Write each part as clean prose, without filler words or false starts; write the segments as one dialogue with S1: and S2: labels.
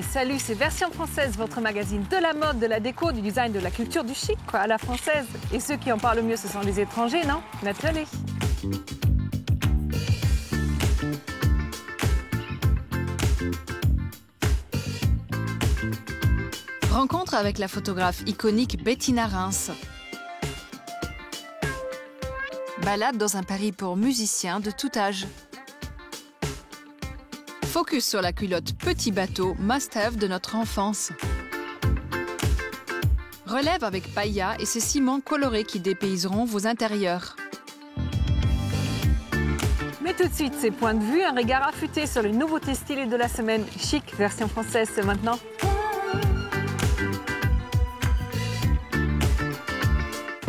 S1: et salut, c'est Version Française, votre magazine de la mode, de la déco, du design, de la culture, du chic, quoi, à la française. Et ceux qui en parlent le mieux, ce sont les étrangers, non? Nathalie.
S2: Rencontre avec la photographe iconique Bettina Reims. Balade dans un Paris pour musiciens de tout âge. Focus sur la culotte petit bateau must-have de notre enfance. Relève avec pailla et ses ciments colorés qui dépayseront vos intérieurs.
S1: Mais tout de suite, ces points de vue, un regard affûté sur les nouveautés stylées de la semaine. Chic, Version Française, c'est maintenant.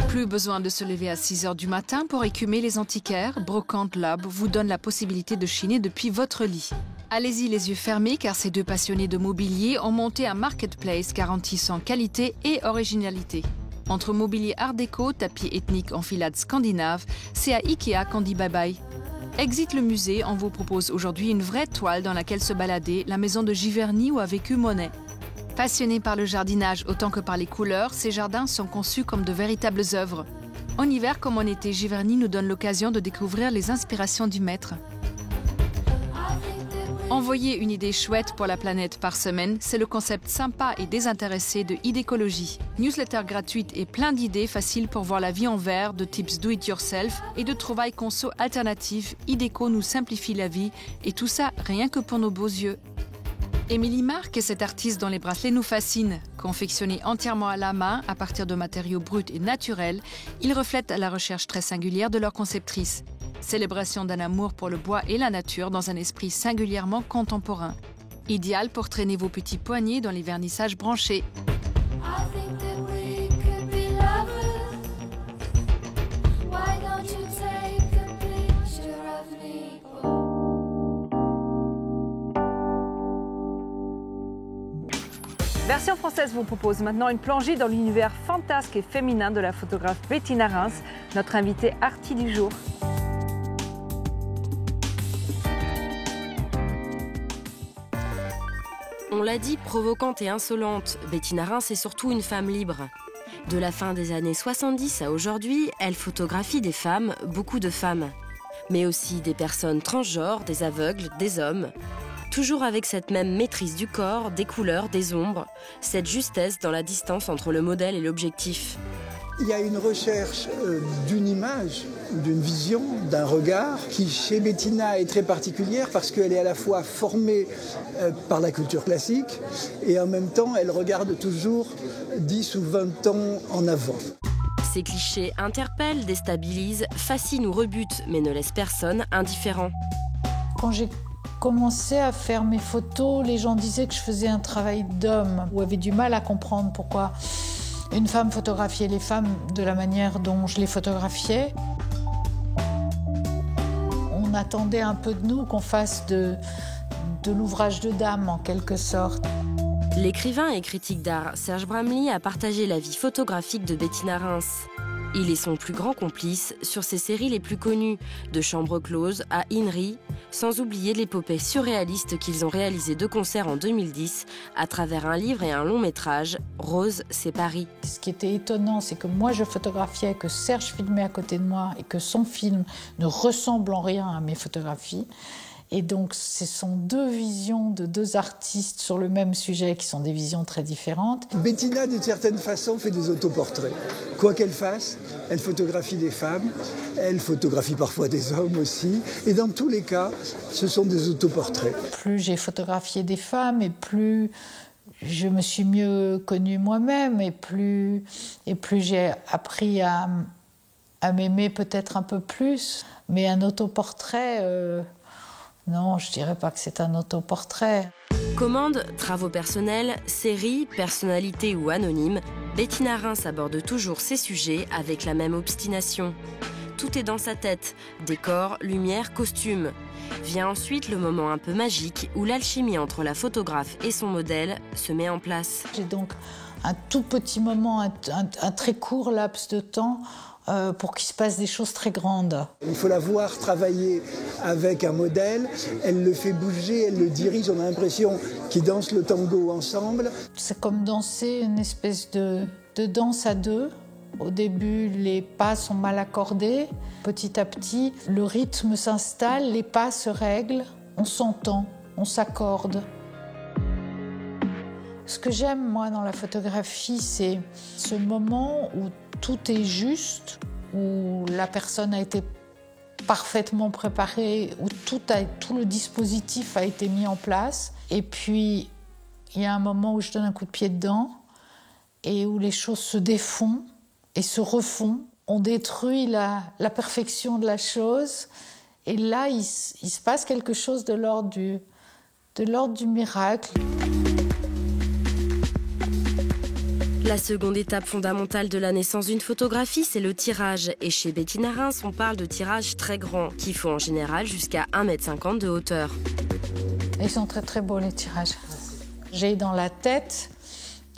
S2: Plus besoin de se lever à 6 h du matin pour écumer les antiquaires. Brocante Lab vous donne la possibilité de chiner depuis votre lit. Allez-y les yeux fermés car ces deux passionnés de mobilier ont monté un marketplace garantissant qualité et originalité. Entre mobilier art déco, tapis ethnique enfilade scandinave, c'est à Ikea qu'on dit bye bye. Exit le musée, on vous propose aujourd'hui une vraie toile dans laquelle se balader, la maison de Giverny où a vécu Monet. Passionnés par le jardinage autant que par les couleurs, ces jardins sont conçus comme de véritables œuvres. En hiver comme en été, Giverny nous donne l'occasion de découvrir les inspirations du maître. Envoyer une idée chouette pour la planète par semaine, c'est le concept sympa et désintéressé de Idécologie. Newsletter gratuite et plein d'idées faciles pour voir la vie en vert, de tips do-it-yourself et de trouvailles conso alternatives. Idéco nous simplifie la vie et tout ça rien que pour nos beaux yeux. Émilie Marc est cette artiste dont les bracelets nous fascinent. Confectionnés entièrement à la main, à partir de matériaux bruts et naturels, ils reflètent la recherche très singulière de leur conceptrice. Célébration d'un amour pour le bois et la nature dans un esprit singulièrement contemporain. Idéal pour traîner vos petits poignets dans les vernissages branchés.
S1: Version Française vous propose maintenant une plongée dans l'univers fantasque et féminin de la photographe Bettina Reims, notre invitée arty du jour.
S3: On l'a dit, provocante et insolente, Bettina Reims est surtout une femme libre. De la fin des années 70 à aujourd'hui, elle photographie des femmes, beaucoup de femmes. Mais aussi des personnes transgenres, des aveugles, des hommes. Toujours avec cette même maîtrise du corps, des couleurs, des ombres, cette justesse dans la distance entre le modèle et l'objectif.
S4: Il y a une recherche d'une image, d'une vision, d'un regard qui, chez Bettina, est très particulière parce qu'elle est à la fois formée par la culture classique et en même temps, elle regarde toujours 10 ou 20 ans en avant.
S3: Ces clichés interpellent, déstabilisent, fascinent ou rebutent, mais ne laissent personne indifférent.
S5: Quand j'ai commencé à faire mes photos, les gens disaient que je faisais un travail d'homme ou avaient du mal à comprendre pourquoi une femme photographiait les femmes de la manière dont je les photographiais. On attendait un peu de nous qu'on fasse de l'ouvrage de dame, en quelque sorte.
S3: L'écrivain et critique d'art Serge Bramley a partagé la vie photographique de Bettina Reims. Il est son plus grand complice sur ses séries les plus connues, de Chambre close à Inri, sans oublier l'épopée surréaliste qu'ils ont réalisée de concert en 2010 à travers un livre et un long métrage, Rose, c'est Paris.
S5: Ce qui était étonnant, c'est que moi je photographiais, que Serge filmait à côté de moi et que son film ne ressemble en rien à mes photographies. Et donc, ce sont deux visions de deux artistes sur le même sujet qui sont des visions très différentes.
S4: Bettina, d'une certaine façon, fait des autoportraits. Quoi qu'elle fasse, elle photographie des femmes, elle photographie parfois des hommes aussi. Et dans tous les cas, ce sont des autoportraits.
S5: Plus j'ai photographié des femmes et plus je me suis mieux connue moi-même et plus j'ai appris à m'aimer peut-être un peu plus. Mais un autoportrait... Non, je dirais pas que c'est un autoportrait.
S3: Commande, travaux personnels, séries, personnalités ou anonymes, Bettina Reims aborde toujours ces sujets avec la même obstination. tout est dans sa tête. Décor, lumière, costume. Vient ensuite le moment un peu magique où l'alchimie entre la photographe et son modèle se met en place.
S5: J'ai donc un tout petit moment, un très court laps de temps pour qu'il se passe des choses très grandes.
S4: Il faut la voir travailler avec un modèle, elle le fait bouger, elle le dirige, on a l'impression qu'ils dansent le tango ensemble.
S5: C'est comme danser une espèce de danse à deux. Au début, les pas sont mal accordés. Petit à petit, le rythme s'installe, les pas se règlent, on s'entend, on s'accorde. Ce que j'aime, moi, dans la photographie, c'est ce moment où tout est juste, où la personne a été parfaitement préparée, où tout le dispositif a été mis en place. Et puis, il y a un moment où je donne un coup de pied dedans et où les choses se défont et se refont. On détruit la perfection de la chose. Et là, il se passe quelque chose de l'ordre du miracle.
S3: La seconde étape fondamentale de la naissance d'une photographie, c'est le tirage. Et chez Bettina Reims, on parle de tirage très grand, qui font en général jusqu'à 1,50 m de hauteur.
S5: Ils sont très très beaux les tirages. J'ai dans la tête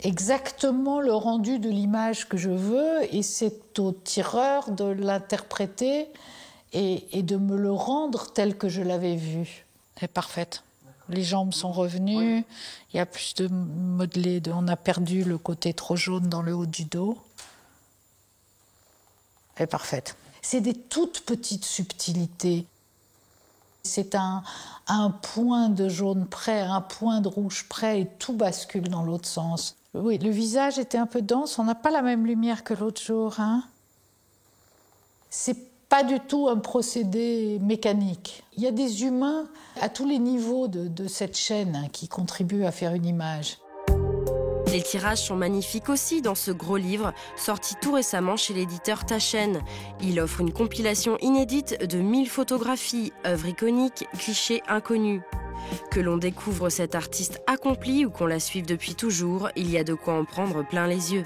S5: exactement le rendu de l'image que je veux et c'est au tireur de l'interpréter et de me le rendre tel que je l'avais vu. Elle est parfaite. Les jambes sont revenues, il y a plus de modelé, on a perdu le côté trop jaune dans le haut du dos. Elle est parfaite. C'est des toutes petites subtilités. C'est un point de jaune près, un point de rouge près et tout bascule dans l'autre sens. Oui, le visage était un peu dense, on n'a pas la même lumière que l'autre jour. C'est pas du tout un procédé mécanique. Il y a des humains à tous les niveaux de cette chaîne qui contribuent à faire une image.
S3: Les tirages sont magnifiques aussi dans ce gros livre, sorti tout récemment chez l'éditeur Taschen. Il offre une compilation inédite de 1000 photographies, œuvres iconiques, clichés inconnus. Que l'on découvre cette artiste accomplie ou qu'on la suive depuis toujours, il y a de quoi en prendre plein les yeux.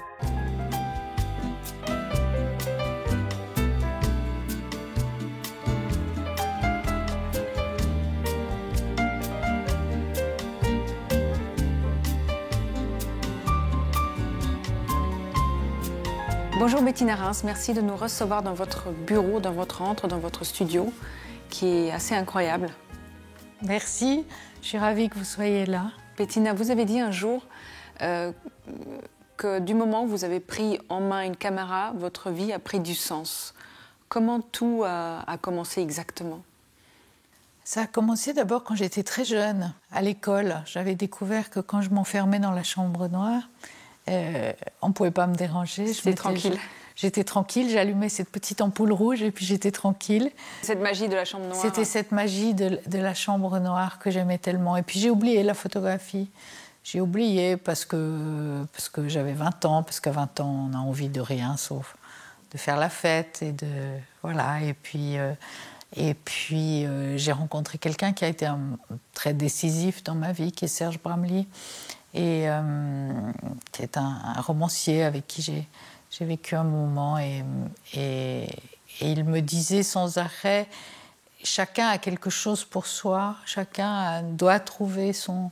S1: Bonjour Bettina Reims, merci de nous recevoir dans votre bureau, dans votre antre, dans votre studio, qui est assez incroyable.
S5: Merci, je suis ravie que vous soyez là.
S1: Bettina, vous avez dit un jour que du moment où vous avez pris en main une caméra, votre vie a pris du sens. Comment tout a commencé exactement ?
S5: Ça a commencé d'abord quand j'étais très jeune, à l'école. J'avais découvert que quand je m'enfermais dans la chambre noire, on ne pouvait pas me déranger.
S1: C'était tranquille.
S5: J'étais tranquille, j'allumais cette petite ampoule rouge et puis j'étais tranquille.
S1: Cette magie de la chambre noire.
S5: C'était cette magie de la chambre noire que j'aimais tellement. Et puis j'ai oublié la photographie. J'ai oublié parce que j'avais 20 ans, parce qu'à 20 ans, on a envie de rien sauf de faire la fête. Voilà. Et puis j'ai rencontré quelqu'un qui a été très décisif dans ma vie, qui est Serge Bramly. Et qui est un romancier avec qui j'ai vécu un moment et il me disait sans arrêt, chacun a quelque chose pour soi, chacun doit trouver son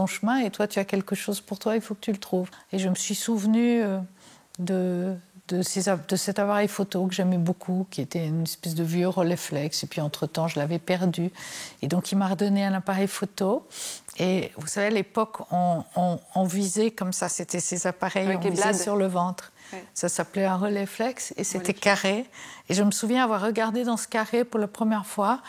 S5: chemin et toi tu as quelque chose pour toi, il faut que tu le trouves. Et je me suis souvenue de cet appareil photo que j'aimais beaucoup, qui était une espèce de vieux Rolleiflex, et puis entre-temps je l'avais perdu. Et donc il m'a redonné un appareil photo. Et vous savez, à l'époque, on visait comme ça, c'était ces appareils,
S1: avec
S5: on visait sur le ventre. Ouais. Ça s'appelait un Rolleiflex et c'était carré. Et je me souviens avoir regardé dans ce carré pour la première fois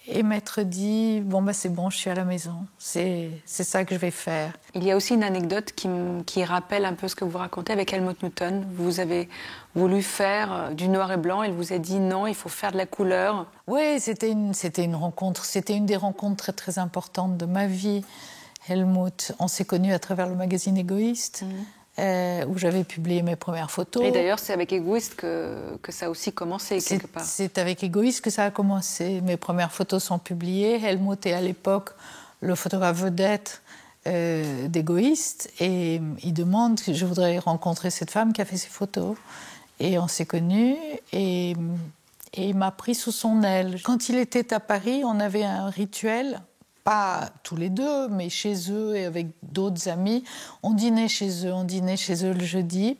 S5: et m'être dit, c'est bon, je suis à la maison, c'est ça que je vais faire.
S1: Il y a aussi une anecdote qui rappelle un peu ce que vous racontez avec Helmut Newton. Vous avez voulu faire du noir et blanc, il vous a dit non, il faut faire de la couleur.
S5: Oui, c'était une rencontre, c'était une des rencontres très très importantes de ma vie. Helmut, on s'est connus à travers le magazine Égoïste. Où j'avais publié mes premières photos.
S1: Et d'ailleurs, c'est avec Égoïste que ça a aussi commencé, quelque part.
S5: C'est avec Égoïste que ça a commencé. Mes premières photos sont publiées. Helmut est à l'époque le photographe vedette d'Égoïste. Et il demande que je voudrais rencontrer cette femme qui a fait ces photos. Et on s'est connus. Et et il m'a pris sous son aile. Quand il était à Paris, on avait un rituel, pas tous les deux, mais chez eux et avec d'autres amis. On dînait chez eux le jeudi.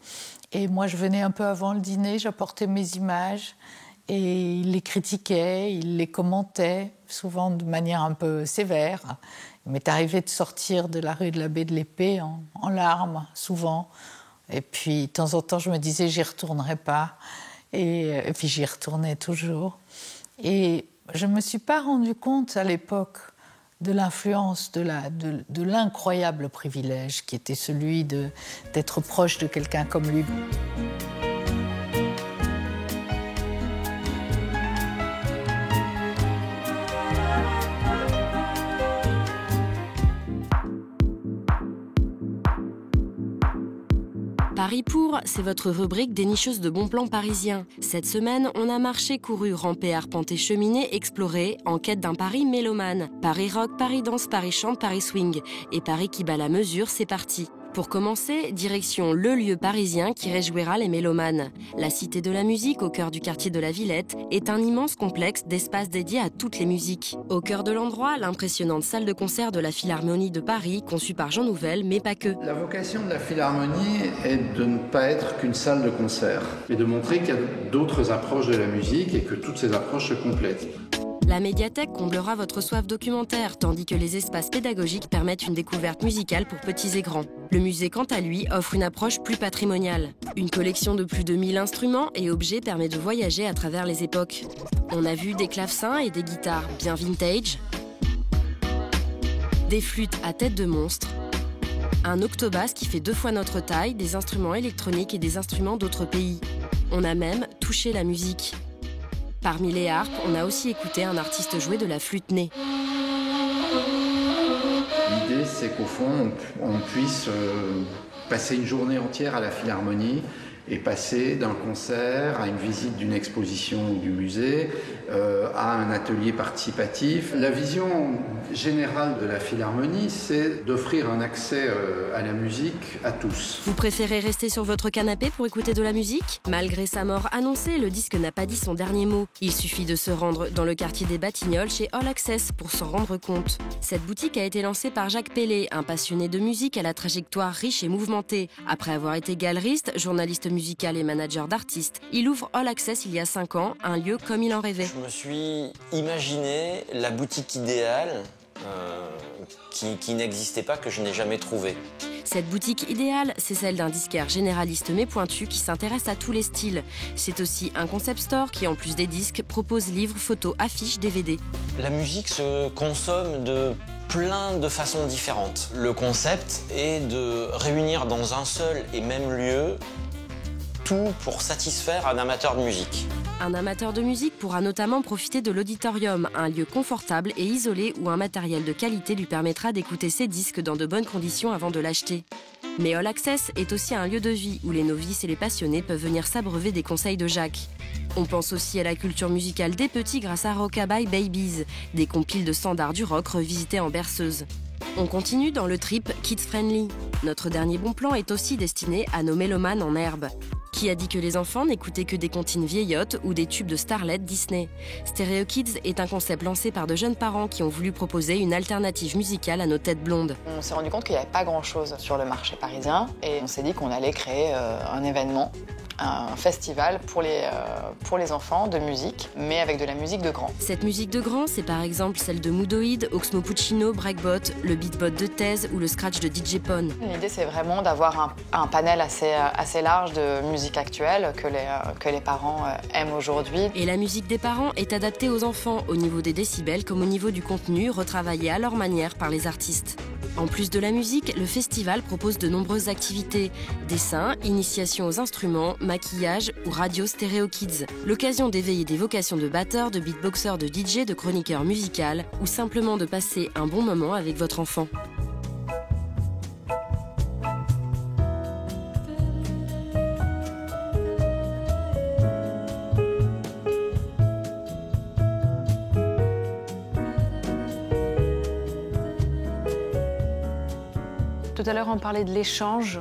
S5: Et moi, je venais un peu avant le dîner, j'apportais mes images. Et il les critiquait, il les commentait, souvent de manière un peu sévère. Il m'est arrivé de sortir de la rue de l'Abbé de l'Épée en larmes, souvent. Et puis, de temps en temps, je me disais, j'y retournerai pas. Et puis, j'y retournais toujours. Et je ne me suis pas rendu compte à l'époque de l'influence, de l'incroyable privilège qui était celui d'être proche de quelqu'un comme lui.
S3: Paris pour, c'est votre rubrique dénicheuse de bons plans parisiens. Cette semaine, on a marché, couru, rampé, arpenté, cheminé, exploré, en quête d'un Paris mélomane. Paris rock, Paris danse, Paris chante, Paris swing. Et Paris qui bat la mesure, c'est parti. Pour commencer, direction le lieu parisien qui réjouira les mélomanes. La Cité de la Musique, au cœur du quartier de la Villette, est un immense complexe d'espaces dédiés à toutes les musiques. Au cœur de l'endroit, l'impressionnante salle de concert de la Philharmonie de Paris, conçue par Jean Nouvel, mais pas que.
S6: La vocation de la Philharmonie est de ne pas être qu'une salle de concert, mais de montrer qu'il y a d'autres approches de la musique et que toutes ces approches se complètent.
S3: La médiathèque comblera votre soif documentaire, tandis que les espaces pédagogiques permettent une découverte musicale pour petits et grands. Le musée, quant à lui, offre une approche plus patrimoniale. Une collection de plus de 1000 instruments et objets permet de voyager à travers les époques. On a vu des clavecins et des guitares bien vintage, des flûtes à tête de monstre, un octobasse qui fait 2 fois notre taille, des instruments électroniques et des instruments d'autres pays. On a même touché la musique. Parmi les harpes, on a aussi écouté un artiste jouer de la flûte nez.
S6: L'idée, c'est qu'au fond, on puisse passer une journée entière à la Philharmonie et passer d'un concert à une visite d'une exposition ou du musée, à un atelier participatif. La vision générale de la Philharmonie, c'est d'offrir un accès à la musique à tous.
S3: Vous préférez rester sur votre canapé pour écouter de la musique ? Malgré sa mort annoncée, le disque n'a pas dit son dernier mot. Il suffit de se rendre dans le quartier des Batignolles chez All Access pour s'en rendre compte. Cette boutique a été lancée par Jacques Pellet, un passionné de musique à la trajectoire riche et mouvementée. Après avoir été galeriste, journaliste musical et manager d'artistes, il ouvre All Access il y a 5 ans, un lieu comme il en rêvait.
S7: Je me suis imaginé la boutique idéale qui n'existait pas, que je n'ai jamais trouvée.
S3: Cette boutique idéale, c'est celle d'un disquaire généraliste mais pointu qui s'intéresse à tous les styles. C'est aussi un concept store qui, en plus des disques, propose livres, photos, affiches, DVD.
S7: La musique se consomme de plein de façons différentes. Le concept est de réunir dans un seul et même lieu tout pour satisfaire un amateur de musique.
S3: Un amateur de musique pourra notamment profiter de l'auditorium, un lieu confortable et isolé où un matériel de qualité lui permettra d'écouter ses disques dans de bonnes conditions avant de l'acheter. Mais All Access est aussi un lieu de vie où les novices et les passionnés peuvent venir s'abreuver des conseils de Jacques. On pense aussi à la culture musicale des petits grâce à Rockabye Babies, des compiles de standards du rock revisités en berceuse. On continue dans le trip Kids Friendly. Notre dernier bon plan est aussi destiné à nos mélomanes en herbe. Qui a dit que les enfants n'écoutaient que des comptines vieillottes ou des tubes de starlet Disney ? Stereo Kids est un concept lancé par de jeunes parents qui ont voulu proposer une alternative musicale à nos têtes blondes.
S8: On s'est rendu compte qu'il n'y avait pas grand-chose sur le marché parisien et on s'est dit qu'on allait créer un événement, un festival pour les enfants de musique, mais avec de la musique de grand.
S3: Cette musique de grand, c'est par exemple celle de Moodoid, Oxmo Puccino, Breakbot, le beatbot de Thèse ou le scratch de DJ Pone.
S8: L'idée, c'est vraiment d'avoir un panel assez large de musique actuelle que les parents aiment aujourd'hui.
S3: Et la musique des parents est adaptée aux enfants, au niveau des décibels comme au niveau du contenu, retravaillé à leur manière par les artistes. En plus de la musique, le festival propose de nombreuses activités. Dessins, initiation aux instruments, maquillage ou radio Stereo Kids. L'occasion d'éveiller des vocations de batteurs, de beatboxers, de DJ, de chroniqueurs musicaux ou simplement de passer un bon moment avec votre enfant.
S1: Tout à l'heure, on parlait de l'échange.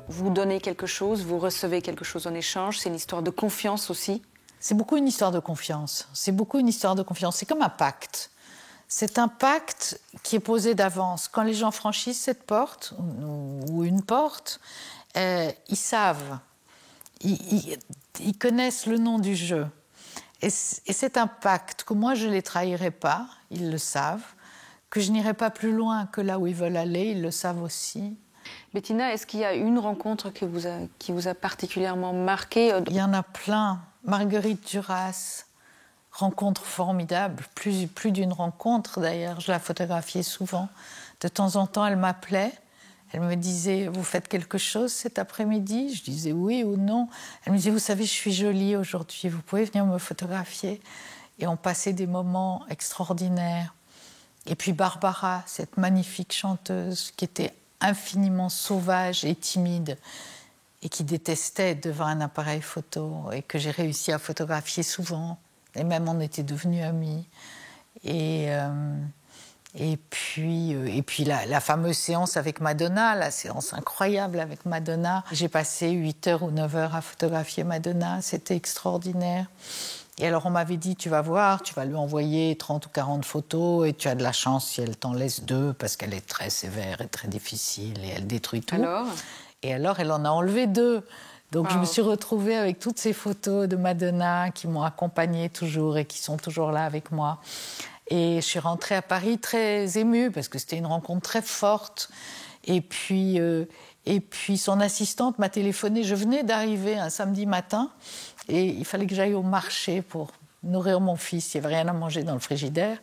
S1: Vous donnez quelque chose, vous recevez quelque chose en échange. C'est une histoire de confiance aussi.
S5: C'est beaucoup une histoire de confiance. C'est beaucoup une histoire de confiance. C'est comme un pacte. C'est un pacte qui est posé d'avance. Quand les gens franchissent cette porte, ou une porte, ils savent. Ils connaissent le nom du jeu. Et c'est un pacte que moi, je ne les trahirai pas. Ils le savent. Que je n'irai pas plus loin que là où ils veulent aller. Ils le savent aussi.
S1: Bettina, est-ce qu'il y a une rencontre qui vous a particulièrement marqué?
S5: Il y en a plein. Marguerite Duras, rencontre formidable, plus d'une rencontre d'ailleurs, je la photographiais souvent. De temps en temps, elle m'appelait, elle me disait « Vous faites quelque chose cet après-midi ?» Je disais « Oui ou non ?» Elle me disait « Vous savez, je suis jolie aujourd'hui, vous pouvez venir me photographier ?» Et on passait des moments extraordinaires. Et puis Barbara, cette magnifique chanteuse qui était infiniment sauvage et timide, et qui détestait être devant un appareil photo, et que j'ai réussi à photographier souvent. Et même on était devenus amis. Et puis la fameuse séance avec Madonna, la séance incroyable avec Madonna. J'ai passé 8 heures ou 9 heures à photographier Madonna, c'était extraordinaire. Et alors on m'avait dit, tu vas voir, tu vas lui envoyer 30 ou 40 photos, et tu as de la chance si elle t'en laisse 2, parce qu'elle est très sévère et très difficile, et elle détruit tout. Et alors, elle en a enlevé 2. Donc, je me suis retrouvée avec toutes ces photos de Madonna qui m'ont accompagnée toujours et qui sont toujours là avec moi. Et je suis rentrée à Paris très émue parce que c'était une rencontre très forte. Et puis son assistante m'a téléphoné. Je venais d'arriver un samedi matin et il fallait que j'aille au marché pour nourrir mon fils. Il n'y avait rien à manger dans le frigidaire.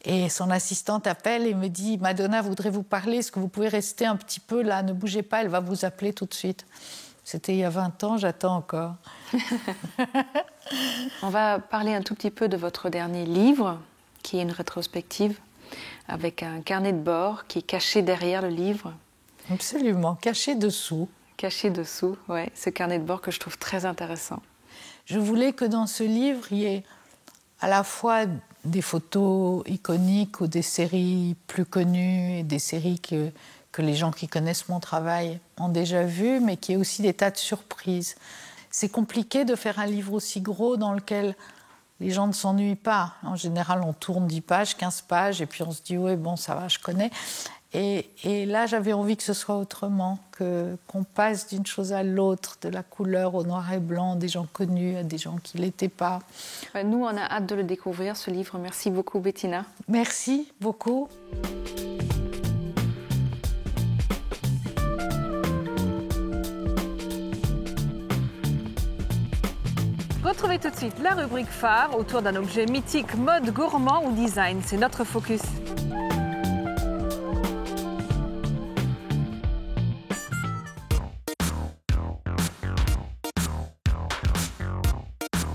S5: Et son assistante appelle et me dit « Madonna voudrait vous parler, est-ce que vous pouvez rester un petit peu là, ne bougez pas, elle va vous appeler tout de suite. » C'était il y a 20 ans, j'attends encore.
S1: On va parler un tout petit peu de votre dernier livre, qui est une rétrospective, avec un carnet de bord qui est caché derrière le livre.
S5: Absolument, caché dessous.
S1: Caché dessous, oui, ce carnet de bord que je trouve très intéressant.
S5: Je voulais que dans ce livre, il y ait à la fois des photos iconiques ou des séries plus connues, et des séries que les gens qui connaissent mon travail ont déjà vues, mais qui est aussi des tas de surprises. C'est compliqué de faire un livre aussi gros dans lequel les gens ne s'ennuient pas. En général, on tourne 10 pages, 15 pages, et puis on se dit « oui, bon, ça va, je connais ». Et là, j'avais envie que ce soit autrement, qu'on passe d'une chose à l'autre, de la couleur au noir et blanc, des gens connus à des gens qui ne l'étaient pas.
S1: Nous, on a hâte de le découvrir, ce livre. Merci beaucoup, Bettina.
S5: Merci beaucoup.
S2: Retrouvez tout de suite la rubrique phare autour d'un objet mythique, mode, gourmand ou design. C'est notre focus.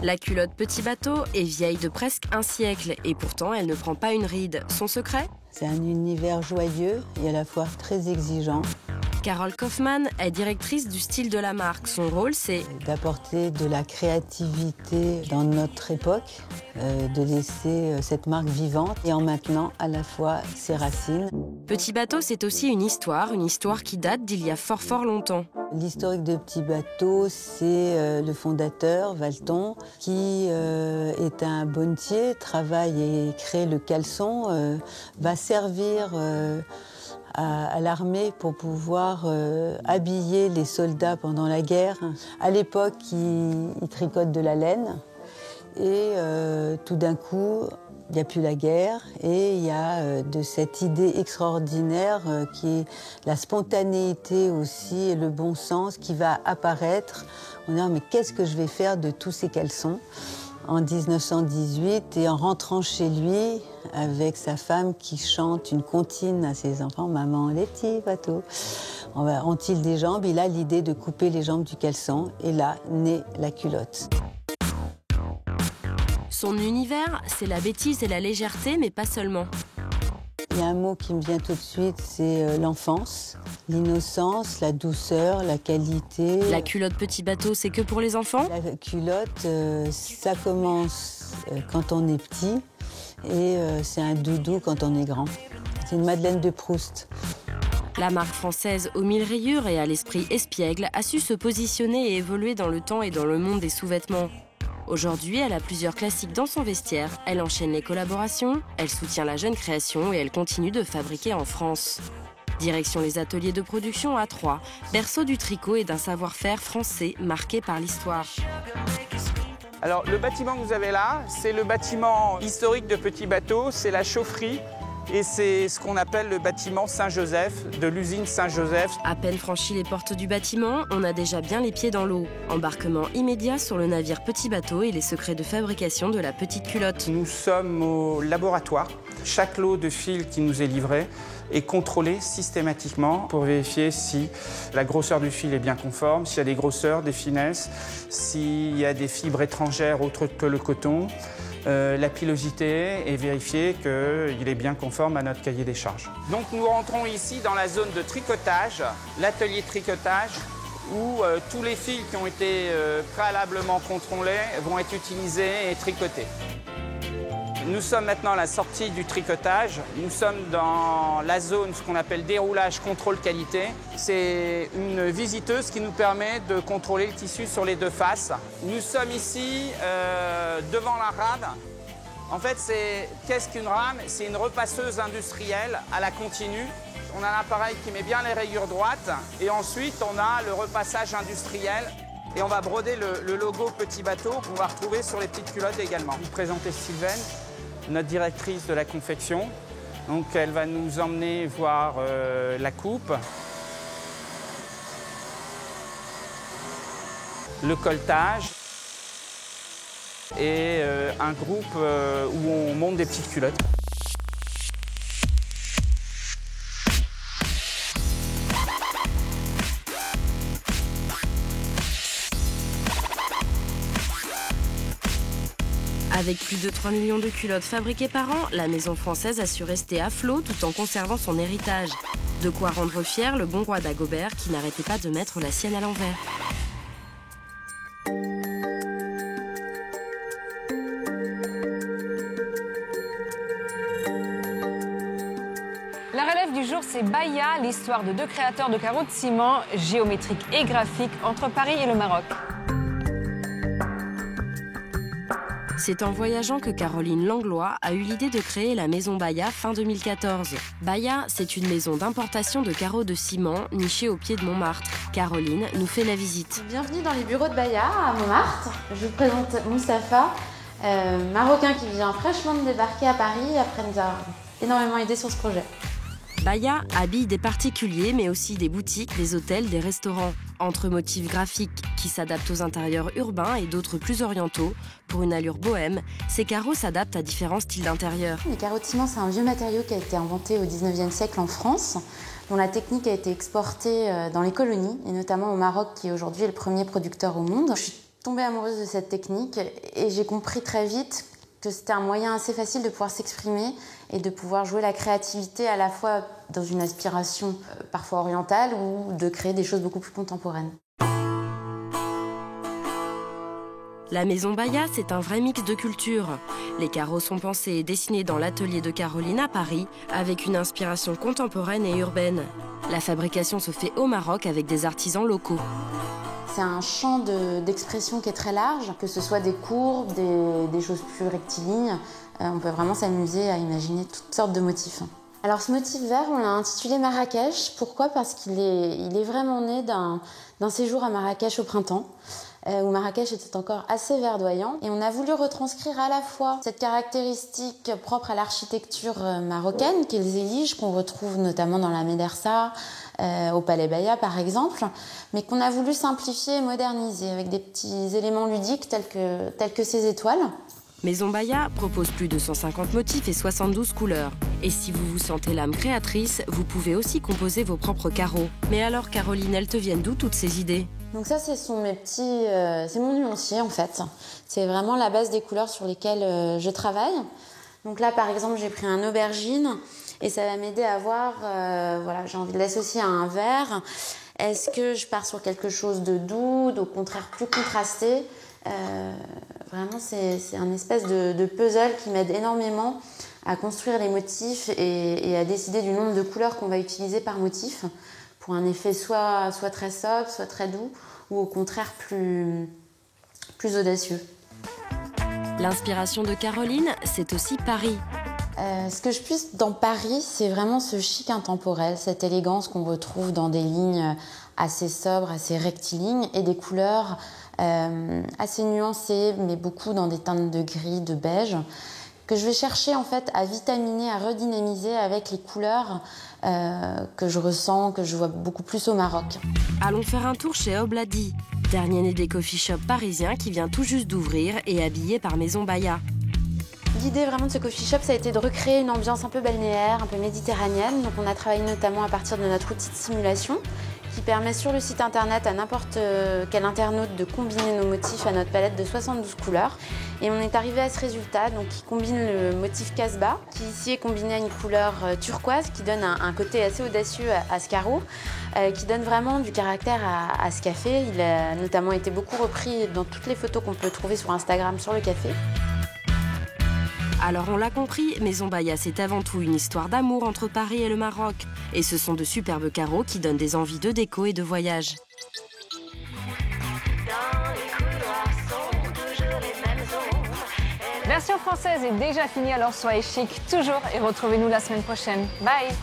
S3: La culotte Petit Bateau est vieille de presque un siècle et pourtant elle ne prend pas une ride. Son secret ?
S9: C'est un univers joyeux et à la fois très exigeant.
S3: Carole Kaufmann est directrice du style de la marque. Son rôle, c'est
S9: d'apporter de la créativité dans notre époque, de laisser cette marque vivante et en maintenant à la fois ses racines.
S3: Petit Bateau, c'est aussi une histoire qui date d'il y a fort longtemps.
S9: L'historique de Petit Bateau, c'est le fondateur, Valton, qui est un bonnetier, travaille et crée le caleçon, va servir à l'armée pour pouvoir habiller les soldats pendant la guerre. À l'époque, il tricote de la laine et tout d'un coup, il n'y a plus la guerre et il y a de cette idée extraordinaire qui est la spontanéité aussi et le bon sens qui va apparaître. On dit « mais qu'est-ce que je vais faire de tous ces caleçons ?» En 1918, et en rentrant chez lui, avec sa femme qui chante une comptine à ses enfants, « Maman, les petits bateaux », ont-ils des jambes? Il a l'idée de couper les jambes du caleçon, et là naît la culotte.
S3: Son univers, c'est la bêtise et la légèreté, mais pas seulement.
S9: Il y a un mot qui me vient tout de suite, c'est l'enfance, l'innocence, la douceur, la qualité.
S3: La culotte Petit Bateau, c'est que pour les enfants?
S9: La culotte, ça commence quand on est petit et c'est un doudou quand on est grand. C'est une Madeleine de Proust.
S3: La marque française aux 1000 rayures et à l'esprit espiègle a su se positionner et évoluer dans le temps et dans le monde des sous-vêtements. Aujourd'hui, elle a plusieurs classiques dans son vestiaire, elle enchaîne les collaborations, elle soutient la jeune création et elle continue de fabriquer en France. Direction les ateliers de production à Troyes, berceau du tricot et d'un savoir-faire français marqué par l'histoire.
S10: Alors le bâtiment que vous avez là, c'est le bâtiment historique de Petit Bateau, c'est la chaufferie et c'est ce qu'on appelle le bâtiment Saint-Joseph, de l'usine Saint-Joseph.
S3: À peine franchi les portes du bâtiment, on a déjà bien les pieds dans l'eau. Embarquement immédiat sur le navire Petit Bateau et les secrets de fabrication de la petite culotte.
S10: Nous sommes au laboratoire. Chaque lot de fil qui nous est livré est contrôlé systématiquement pour vérifier si la grosseur du fil est bien conforme, s'il y a des grosseurs, des finesses, s'il y a des fibres étrangères autres que le coton, la pilosité et vérifier qu'il est bien conforme à notre cahier des charges. Donc nous rentrons ici dans la zone de tricotage, l'atelier de tricotage, où tous les fils qui ont été préalablement contrôlés vont être utilisés et tricotés. Nous sommes maintenant à la sortie du tricotage. Nous sommes dans la zone, ce qu'on appelle déroulage contrôle qualité. C'est une visiteuse qui nous permet de contrôler le tissu sur les deux faces. Nous sommes ici devant la rade. En fait, qu'est-ce qu'une rame? C'est une repasseuse industrielle à la continue. On a un appareil qui met bien les rayures droites et ensuite on a le repassage industriel. Et on va broder le logo Petit Bateau qu'on va retrouver sur les petites culottes également. Vous présentez Sylvaine, notre directrice de la confection. Donc elle va nous emmener voir la coupe, le colletage et un groupe où on monte des petites culottes.
S3: Avec plus de 3 millions de culottes fabriquées par an, la maison française a su rester à flot tout en conservant son héritage. De quoi rendre fier le bon roi d'Agobert qui n'arrêtait pas de mettre la sienne à l'envers.
S1: La relève du jour, c'est Baya, l'histoire de deux créateurs de carreaux de ciment, géométriques et graphiques, entre Paris et le Maroc.
S3: C'est en voyageant que Caroline Langlois a eu l'idée de créer la maison Baya fin 2014. Baya, c'est une maison d'importation de carreaux de ciment nichée au pied de Montmartre. Caroline nous fait la visite.
S11: Bienvenue dans les bureaux de Baya à Montmartre. Je vous présente Moustapha, marocain qui vient fraîchement de débarquer à Paris après nous avoir énormément aidé sur ce projet.
S3: Baya habille des particuliers, mais aussi des boutiques, des hôtels, des restaurants. Entre motifs graphiques qui s'adaptent aux intérieurs urbains et d'autres plus orientaux, pour une allure bohème, ces carreaux s'adaptent à différents styles d'intérieur.
S11: Les carreaux de ciment, c'est un vieux matériau qui a été inventé au 19e siècle en France, dont la technique a été exportée dans les colonies, et notamment au Maroc, qui aujourd'hui est le premier producteur au monde. Je suis tombée amoureuse de cette technique et j'ai compris très vite que c'était un moyen assez facile de pouvoir s'exprimer et de pouvoir jouer la créativité à la fois dans une aspiration parfois orientale ou de créer des choses beaucoup plus contemporaines.
S3: La maison Baya, c'est un vrai mix de cultures. Les carreaux sont pensés et dessinés dans l'atelier de Caroline à Paris, avec une inspiration contemporaine et urbaine. La fabrication se fait au Maroc avec des artisans locaux.
S11: C'est un champ d'expression qui est très large, que ce soit des courbes, des choses plus rectilignes. On peut vraiment s'amuser à imaginer toutes sortes de motifs. Alors ce motif vert, on l'a intitulé Marrakech. Pourquoi? Parce qu'il est vraiment né d'un séjour à Marrakech au printemps, où Marrakech était encore assez verdoyant. Et on a voulu retranscrire à la fois cette caractéristique propre à l'architecture marocaine, qui est les éliges, qu'on retrouve notamment dans la Médersa, au Palais Baya par exemple, mais qu'on a voulu simplifier et moderniser avec des petits éléments ludiques tels que ces étoiles.
S3: Maison Baya propose plus de 150 motifs et 72 couleurs. Et si vous vous sentez l'âme créatrice, vous pouvez aussi composer vos propres carreaux. Mais alors Caroline, elles te viennent d'où toutes ces idées?
S11: Donc ça, c'est mon nuancier en fait. C'est vraiment la base des couleurs sur lesquelles je travaille. Donc là, par exemple, j'ai pris un aubergine et ça va m'aider à voir, j'ai envie de l'associer à un vert. Est-ce que je pars sur quelque chose de doux, au contraire plus contrasté? Vraiment, c'est un espèce de puzzle qui m'aide énormément à construire les motifs et à décider du nombre de couleurs qu'on va utiliser par motif pour un effet soit très sobre, soit très doux ou au contraire plus audacieux.
S3: L'inspiration de Caroline, c'est aussi Paris.
S11: Ce que je puisse dans Paris, c'est vraiment ce chic intemporel, cette élégance qu'on retrouve dans des lignes assez sobres, assez rectilignes et des couleurs assez nuancées, mais beaucoup dans des teintes de gris, de beige, que je vais chercher en fait à vitaminer, à redynamiser avec les couleurs que je ressens, que je vois beaucoup plus au Maroc.
S3: Allons faire un tour chez Obladi, dernier né des coffee shops parisiens qui vient tout juste d'ouvrir et habillé par Maison Baya.
S11: L'idée vraiment de ce coffee shop, ça a été de recréer une ambiance un peu balnéaire, un peu méditerranéenne. Donc on a travaillé notamment à partir de notre outil de simulation qui permet sur le site internet à n'importe quel internaute de combiner nos motifs à notre palette de 72 couleurs. Et on est arrivé à ce résultat, donc qui combine le motif Casbah, qui ici est combiné à une couleur turquoise, qui donne un côté assez audacieux à ce carreau, qui donne vraiment du caractère à ce café. Il a notamment été beaucoup repris dans toutes les photos qu'on peut trouver sur Instagram sur le café.
S3: Alors on l'a compris, Maison Baya, c'est avant tout une histoire d'amour entre Paris et le Maroc. Et ce sont de superbes carreaux qui donnent des envies de déco et de voyage.
S12: Version française est déjà finie, alors soyez chic toujours et retrouvez-nous la semaine prochaine. Bye!